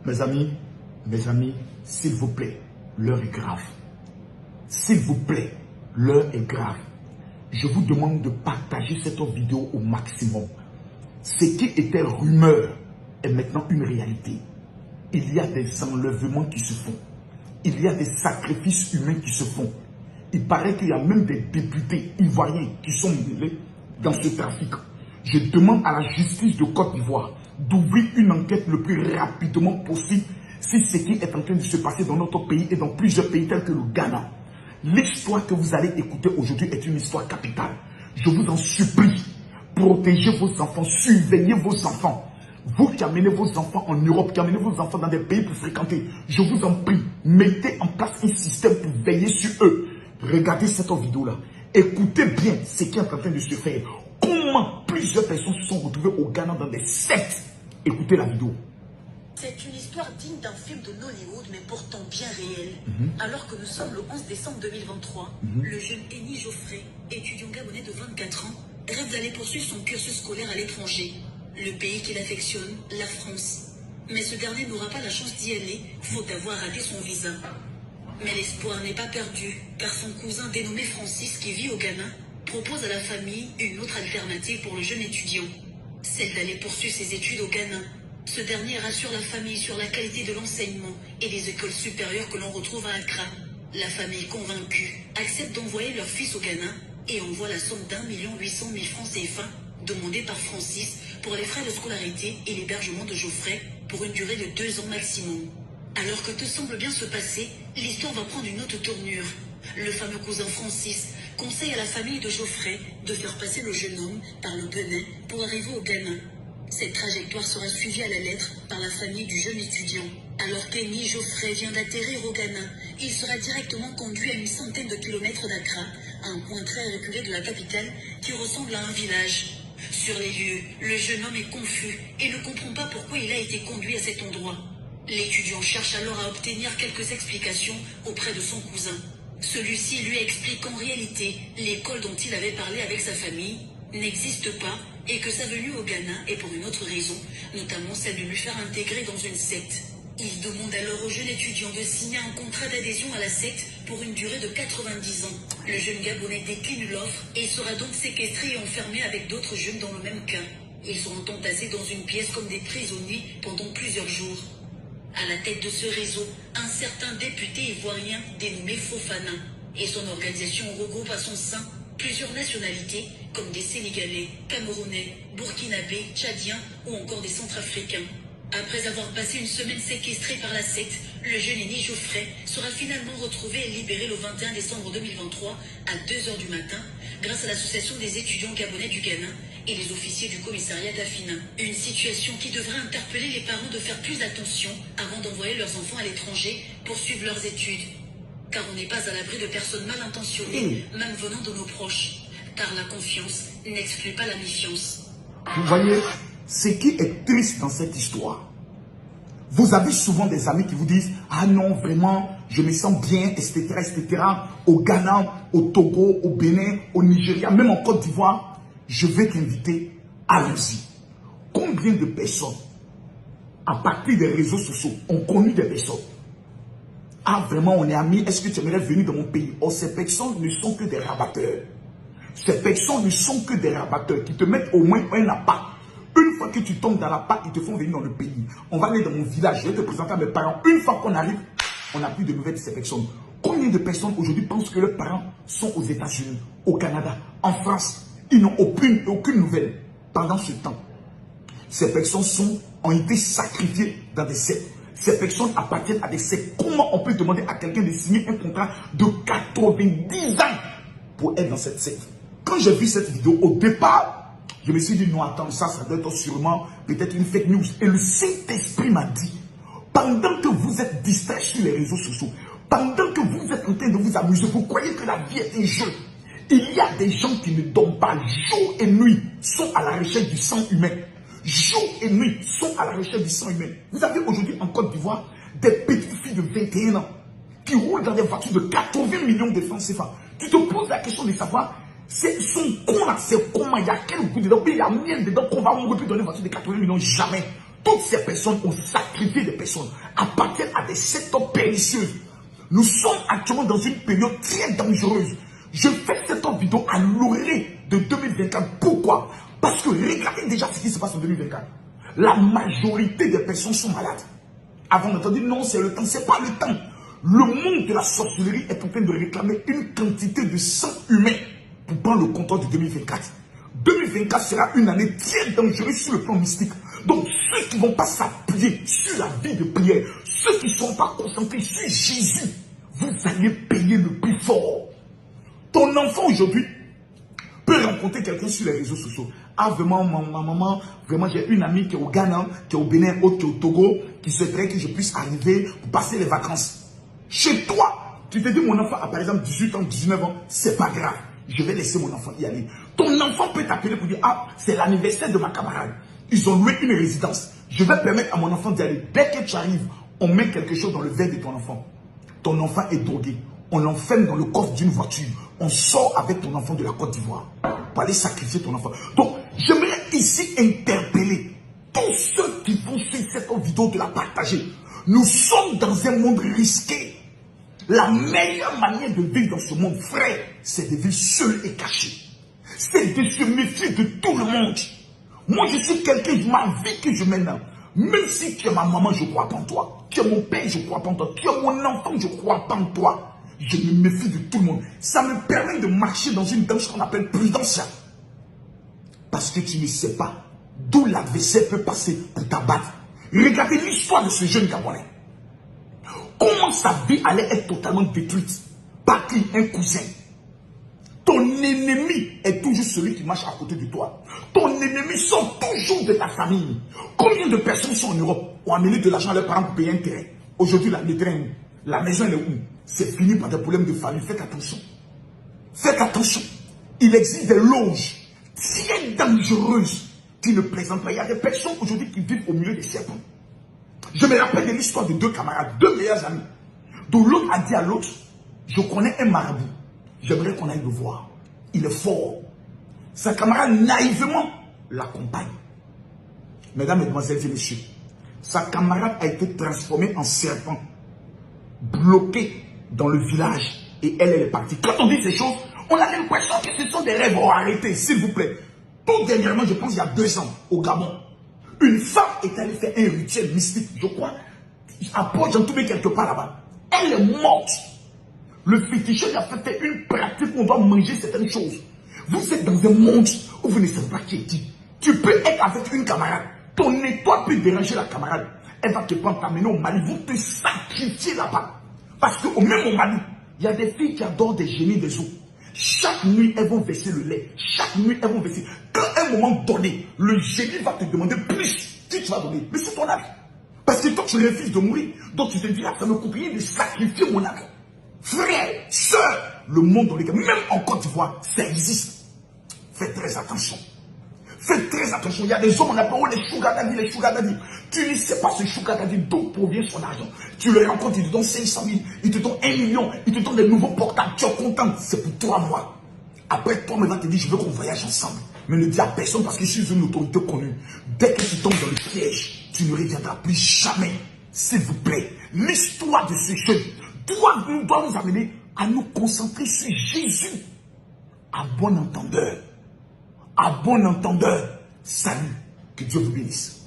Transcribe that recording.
Mes amis, s'il vous plaît, l'heure est grave. S'il vous plaît, l'heure est grave. Je vous demande de partager cette vidéo au maximum. Ce qui était rumeur est maintenant une réalité. Il y a des enlèvements qui se font. Il y a des sacrifices humains qui se font. Il paraît qu'il y a même des députés ivoiriens qui sont mêlés dans ce trafic. Je demande à la justice de Côte d'Ivoire d'ouvrir une enquête le plus rapidement possible si ce qui est en train de se passer dans notre pays et dans plusieurs pays tels que le Ghana. L'histoire que vous allez écouter aujourd'hui est une histoire capitale. Je vous en supplie, protégez vos enfants, surveillez vos enfants. Vous qui amenez vos enfants en Europe, qui amenez vos enfants dans des pays pour fréquenter, je vous en prie, mettez en place un système pour veiller sur eux. Regardez cette vidéo-là. Écoutez bien ce qui est en train de se faire. Comment plusieurs personnes se sont retrouvées au Ghana dans des sectes. Écoutez la vidéo. C'est une histoire digne d'un film de Nollywood, mais pourtant bien réel. Alors que nous sommes le 11 décembre 2023, le jeune Eni Geoffrey, étudiant gabonais de 24 ans, rêve d'aller poursuivre son cursus scolaire à l'étranger. Le pays qu'il affectionne, la France. Mais ce dernier n'aura pas la chance d'y aller, faute d'avoir raté son visa. Mais l'espoir n'est pas perdu, car son cousin dénommé Francis, qui vit au Ghana, propose à la famille une autre alternative pour le jeune étudiant. Celle d'aller poursuivre ses études au Ghana. Ce dernier rassure la famille sur la qualité de l'enseignement et des écoles supérieures que l'on retrouve à Accra. La famille convaincue accepte d'envoyer leur fils au Ghana et envoie la somme d'1,8 million francs CFA demandée par Francis pour les frais de scolarité et l'hébergement de Geoffrey pour une durée de 2 ans maximum. Alors que tout semble bien se passer, l'histoire va prendre une autre tournure. Le fameux cousin Francis conseille à la famille de Geoffrey de faire passer le jeune homme par le Bénin pour arriver au Ghana. Cette trajectoire sera suivie à la lettre par la famille du jeune étudiant. Alors qu'Eni Geoffrey vient d'atterrir au Ghana, il sera directement conduit à une centaine de kilomètres d'Accra, à un point très reculé de la capitale qui ressemble à un village. Sur les lieux, le jeune homme est confus et ne comprend pas pourquoi il a été conduit à cet endroit. L'étudiant cherche alors à obtenir quelques explications auprès de son cousin. Celui-ci lui explique qu'en réalité, l'école dont il avait parlé avec sa famille n'existe pas et que sa venue au Ghana est pour une autre raison, notamment celle de lui faire intégrer dans une secte. Il demande alors au jeune étudiant de signer un contrat d'adhésion à la secte pour une durée de 90 ans. Le jeune Gabonais décline l'offre et sera donc séquestré et enfermé avec d'autres jeunes dans le même cas. Ils seront entassés dans une pièce comme des prisonniers pendant plusieurs jours. À la tête de ce réseau, un certain député ivoirien dénommé Fofana et son organisation regroupe à son sein plusieurs nationalités comme des Sénégalais, Camerounais, Burkinabés, Tchadiens ou encore des Centrafricains. Après avoir passé une semaine séquestré par la secte, le jeune Eni Geoffrey sera finalement retrouvé et libéré le 21 décembre 2023 à 2 h du matin grâce à l'association des étudiants gabonais du Ghana et les officiers du commissariat d'Afina. Une situation qui devrait interpeller les parents de faire plus attention avant d'envoyer leurs enfants à l'étranger pour suivre leurs études. Car on n'est pas à l'abri de personnes mal intentionnées, même venant de nos proches. Car la confiance n'exclut pas la méfiance. Vous voyez, ce qui est triste dans cette histoire, vous avez souvent des amis qui vous disent « Ah non, vraiment, je me sens bien, etc. etc. » Au Ghana, au Togo, au Bénin, au Nigeria, même en Côte d'Ivoire, je vais t'inviter, allons-y. Combien de personnes, à partir des réseaux sociaux, ont connu des personnes? Ah vraiment, on est amis, est-ce que tu aimerais venir dans mon pays? Oh, ces personnes ne sont que des rabatteurs. Ces personnes ne sont que des rabatteurs qui te mettent au moins un appât. Une fois que tu tombes dans l'appât, ils te font venir dans le pays. On va aller dans mon village, je vais te présenter à mes parents. Une fois qu'on arrive, on n'a plus de nouvelles de ces personnes. Combien de personnes aujourd'hui pensent que leurs parents sont aux États-Unis, au Canada, en France? Ils n'ont aucune nouvelle. Pendant ce temps, ces personnes ont été sacrifiées dans des sectes. Ces personnes appartiennent à des sectes. Comment on peut demander à quelqu'un de signer un contrat de 90 ans pour être dans cette secte? Quand j'ai vu cette vidéo, au départ, je me suis dit, non, attends, ça doit être sûrement peut-être une fake news. Et le Saint-Esprit m'a dit, pendant que vous êtes distrait sur les réseaux sociaux, pendant que vous êtes en train de vous amuser, vous croyez que la vie est un jeu. Il y a des gens qui ne dorment pas jour et nuit, sont à la recherche du sang humain. Jour et nuit, sont à la recherche du sang humain. Vous avez aujourd'hui en Côte d'Ivoire des petites filles de 21 ans qui roulent dans des voitures de 80 millions de francs CFA. Tu te poses la question de savoir, c'est son con là, c'est comment, il y a quel goût dedans, il y a miel dedans qu'on va on ne peut plus donner une voiture de 80 millions, jamais. Toutes ces personnes ont sacrifié des personnes, appartiennent à des sectes pernicieuses. Nous sommes actuellement dans une période très dangereuse. Je fais cette vidéo à l'orée de 2024. Pourquoi? Parce que regardez déjà ce qui se passe en 2024. La majorité des personnes sont malades. Avant d'entendre dire non, c'est le temps, c'est pas le temps. Le monde de la sorcellerie est en train de réclamer une quantité de sang humain pour prendre le contrôle de 2024. 2024 sera une année très dangereuse sur le plan mystique. Donc ceux qui ne vont pas s'appuyer sur la vie de prière, ceux qui ne sont pas concentrés sur Jésus, vous allez payer le plus fort. Ton enfant aujourd'hui peut rencontrer quelqu'un sur les réseaux sociaux. Ah vraiment, ma maman, vraiment j'ai une amie qui est au Ghana, qui est au Bénin, qui est au Togo, qui souhaiterait que je puisse arriver pour passer les vacances. Chez toi, tu te dis mon enfant a par exemple 18 ans, 19 ans, c'est pas grave. Je vais laisser mon enfant y aller. Ton enfant peut t'appeler pour dire, ah, c'est l'anniversaire de ma camarade. Ils ont loué une résidence. Je vais permettre à mon enfant d'y aller. Dès que tu arrives, on met quelque chose dans le verre de ton enfant. Ton enfant est drogué. On l'enferme dans le coffre d'une voiture. On sort avec ton enfant de la Côte d'Ivoire pour aller sacrifier ton enfant. Donc, j'aimerais ici interpeller tous ceux qui vont suivre cette vidéo de la partager. Nous sommes dans un monde risqué. La meilleure manière de vivre dans ce monde, frère, c'est de vivre seul et caché. C'est de se méfier de tout le monde. Moi, je suis quelqu'un, ma vie que je mène. Même si tu es ma maman, je ne crois pas en toi. Tu es mon père, je ne crois pas en toi. Tu es mon enfant, je ne crois pas en toi. Je me méfie de tout le monde. Ça me permet de marcher dans une danse qu'on appelle prudence. Parce que tu ne sais pas d'où l'adversaire peut passer pour t'abattre. Regardez l'histoire de ce jeune Gabonais. Comment sa vie allait être totalement détruite par qui? Un cousin. Ton ennemi est toujours celui qui marche à côté de toi. Ton ennemi sort toujours de ta famille. Combien de personnes sont en Europe, ont amené de l'argent à leurs parents pour payer un terrain? Aujourd'hui, le terrain, la maison elle est où? C'est fini par des problèmes de famille. Faites attention. Faites attention. Il existe des loges très dangereuses qui ne plaisantent pas. Il y a des personnes aujourd'hui qui vivent au milieu des serpents. Je me rappelle de l'histoire de deux camarades, deux meilleurs amis. Donc l'autre a dit à l'autre, je connais un marabout. J'aimerais qu'on aille le voir. Il est fort. Sa camarade naïvement l'accompagne. Mesdames, Mesdemoiselles et Messieurs, sa camarade a été transformée en serpent, bloquée dans le village et elle est partie. Quand on dit ces choses, on a l'impression que ce sont des rêves. Oh, arrêtez, s'il vous plaît. Tout dernièrement, je pense il y a 2 ans, au Gabon, une femme est allée faire un rituel mystique, je crois, à Port-Gentoubé quelque part là-bas. Elle est morte. Le féticheur a fait une pratique où on doit manger certaines choses. Vous êtes dans un monde où vous ne savez pas qui est qui. Tu peux être avec une camarade. Ton étoile peut déranger la camarade. Elle va te prendre, t'amener au Mali. Vous te sacrifiez là-bas. Parce qu'au même au Mali, il y a des filles qui adorent des génies des eaux. Chaque nuit, elles vont verser le lait. Chaque nuit, elles vont verser. Quand à un moment donné, le génie va te demander plus. Tu vas donner. Mais c'est ton âme. Parce que toi, tu refuses de mourir. Donc tu te dis, ah, ça me coûte rien de sacrifier mon âme. Frère, sœur, le monde dans lequel, même en Côte d'Ivoire, ça existe. Faites très attention. Faites très attention. Il y a des hommes, on appelle les sugar daddy, les sugar daddy. Tu ne sais pas ce sugar daddy d'où provient son argent. Tu le rencontres, il te donne 500 000, il te donne 1 million, il te donne des nouveaux portables. Tu es content, c'est pour 3 mois. Après, toi, maintenant, tu te dis, je veux qu'on voyage ensemble. Mais ne dis à personne parce que je suis une autorité connue. Dès que tu tombes dans le piège, tu ne reviendras plus jamais. S'il vous plaît, l'histoire de ce jeune doit nous amener à nous concentrer sur Jésus. À bon entendeur. À bon entendeur. Salut. Que Dieu vous bénisse.